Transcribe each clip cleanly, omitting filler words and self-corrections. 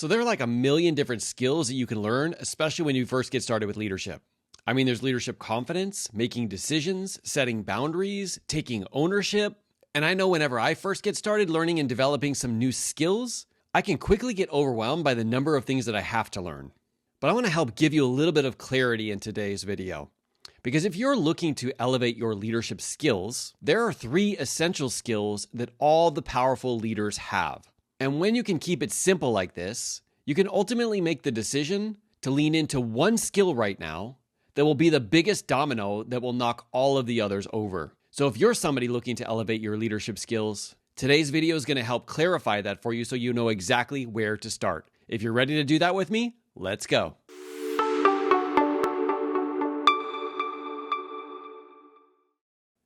So there are like a million different skills that you can learn, especially when you first get started with leadership. I mean, there's leadership confidence, making decisions, setting boundaries, taking ownership. And I know whenever I first get started learning and developing some new skills, I can quickly get overwhelmed by the number of things that I have to learn. But I want to help give you a little bit of clarity in today's video. Because if you're looking to elevate your leadership skills, there are 3 essential skills that all the powerful leaders have. And when you can keep it simple like this, you can ultimately make the decision to lean into one skill right now that will be the biggest domino that will knock all of the others over. So if you're somebody looking to elevate your leadership skills, today's video is going to help clarify that for you so you know exactly where to start. If you're ready to do that with me, let's go.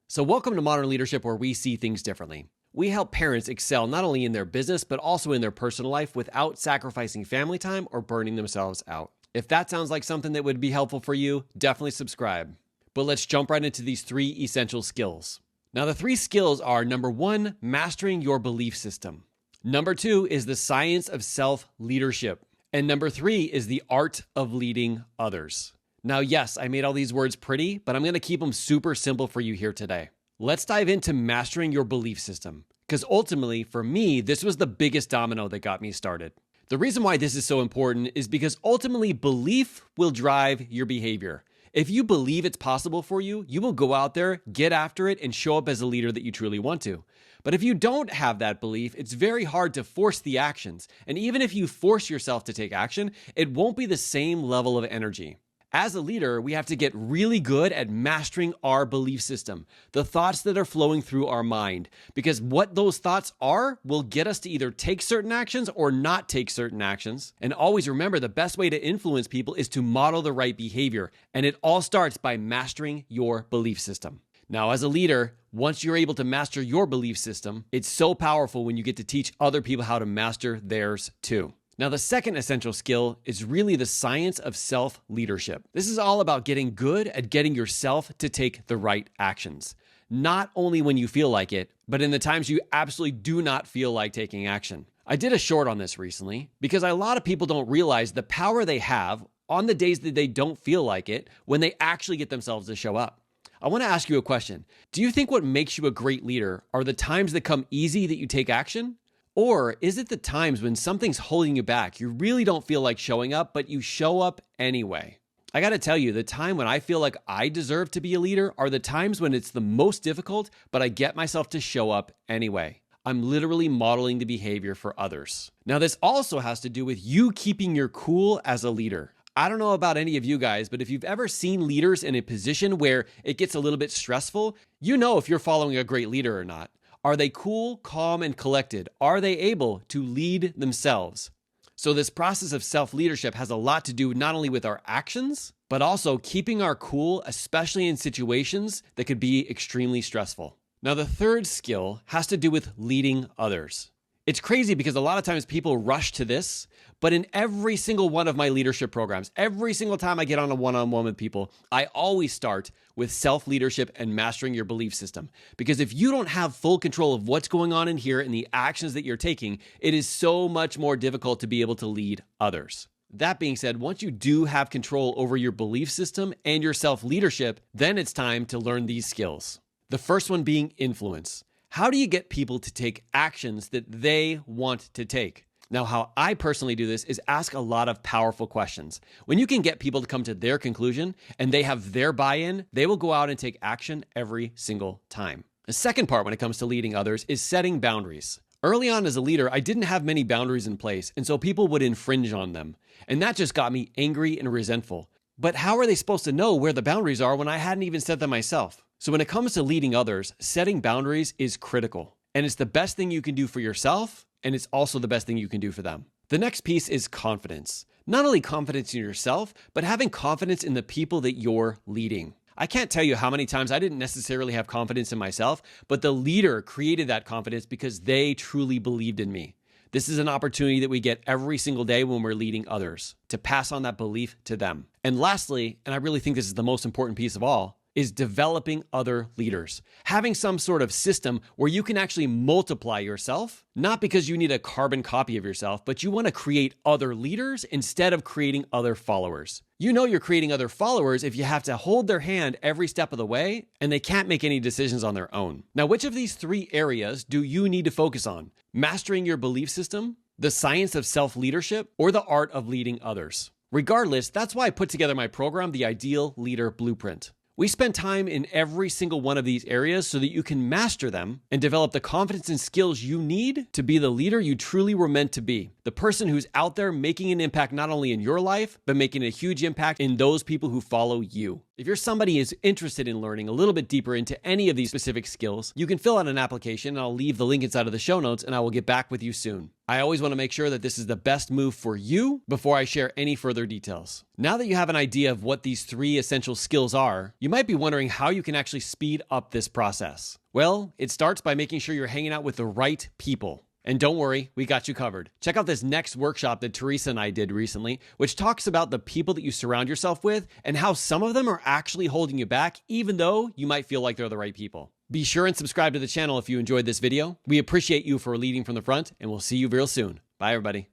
So welcome to Modern Leadership, where we see things differently. We help parents excel not only in their business, but also in their personal life without sacrificing family time or burning themselves out. If that sounds like something that would be helpful for you, definitely subscribe. But let's jump right into these 3 essential skills. Now, the 3 skills are: number 1, mastering your belief system. Number 2 is the science of self-leadership. And number 3 is the art of leading others. Now, yes, I made all these words pretty, but I'm going to keep them super simple for you here today. Let's dive into mastering your belief system, because ultimately, for me, this was the biggest domino that got me started. The reason why this is so important is because ultimately belief will drive your behavior. If you believe it's possible for you, you will go out there, get after it, and show up as a leader that you truly want to. But if you don't have that belief, it's very hard to force the actions. And even if you force yourself to take action, it won't be the same level of energy. As a leader, we have to get really good at mastering our belief system, the thoughts that are flowing through our mind, because what those thoughts are will get us to either take certain actions or not take certain actions. And always remember, the best way to influence people is to model the right behavior, and it all starts by mastering your belief system. Now, as a leader, once you're able to master your belief system, it's so powerful when you get to teach other people how to master theirs too. Now, the second essential skill is really the science of self-leadership. This is all about getting good at getting yourself to take the right actions. Not only when you feel like it, but in the times you absolutely do not feel like taking action. I did a short on this recently because a lot of people don't realize the power they have on the days that they don't feel like it when they actually get themselves to show up. I want to ask you a question. Do you think what makes you a great leader are the times that come easy that you take action? Or is it the times when something's holding you back, you really don't feel like showing up, but you show up anyway? I got to tell you, the time when I feel like I deserve to be a leader are the times when it's the most difficult, but I get myself to show up anyway. I'm literally modeling the behavior for others. Now, this also has to do with you keeping your cool as a leader. I don't know about any of you guys, but if you've ever seen leaders in a position where it gets a little bit stressful, you know if you're following a great leader or not. Are they cool, calm, and collected? Are they able to lead themselves? So this process of self-leadership has a lot to do not only with our actions, but also keeping our cool, especially in situations that could be extremely stressful. Now, the third skill has to do with leading others. It's crazy because a lot of times people rush to this, but in every single one of my leadership programs, every single time I get on a one-on-one with people, I always start with self-leadership and mastering your belief system. Because if you don't have full control of what's going on in here and the actions that you're taking, it is so much more difficult to be able to lead others. That being said, once you do have control over your belief system and your self-leadership, then it's time to learn these skills. The first one being influence. How do you get people to take actions that they want to take? Now, how I personally do this is ask a lot of powerful questions. When you can get people to come to their conclusion and they have their buy-in, they will go out and take action every single time. The second part when it comes to leading others is setting boundaries. Early on as a leader, I didn't have many boundaries in place, and so people would infringe on them. And that just got me angry and resentful. But how are they supposed to know where the boundaries are when I hadn't even set them myself? So when it comes to leading others, setting boundaries is critical. And it's the best thing you can do for yourself, and it's also the best thing you can do for them. The next piece is confidence. Not only confidence in yourself, but having confidence in the people that you're leading. I can't tell you how many times I didn't necessarily have confidence in myself, but the leader created that confidence because they truly believed in me. This is an opportunity that we get every single day when we're leading others, to pass on that belief to them. And lastly, and I really think this is the most important piece of all, is developing other leaders. Having some sort of system where you can actually multiply yourself, not because you need a carbon copy of yourself, but you want to create other leaders instead of creating other followers. You know you're creating other followers if you have to hold their hand every step of the way and they can't make any decisions on their own. Now, which of these 3 areas do you need to focus on? Mastering your belief system, the science of self-leadership, or the art of leading others? Regardless, that's why I put together my program, The Ideal Leader Blueprint. We spend time in every single one of these areas so that you can master them and develop the confidence and skills you need to be the leader you truly were meant to be. The person who's out there making an impact not only in your life, but making a huge impact in those people who follow you. If you're somebody who's interested in learning a little bit deeper into any of these specific skills, you can fill out an application and I'll leave the link inside of the show notes and I will get back with you soon. I always want to make sure that this is the best move for you before I share any further details. Now that you have an idea of what these 3 essential skills are, you might be wondering how you can actually speed up this process. Well, it starts by making sure you're hanging out with the right people. And don't worry, we got you covered. Check out this next workshop that Teresa and I did recently, which talks about the people that you surround yourself with and how some of them are actually holding you back, even though you might feel like they're the right people. Be sure and subscribe to the channel if you enjoyed this video. We appreciate you for leading from the front, and we'll see you real soon. Bye, everybody.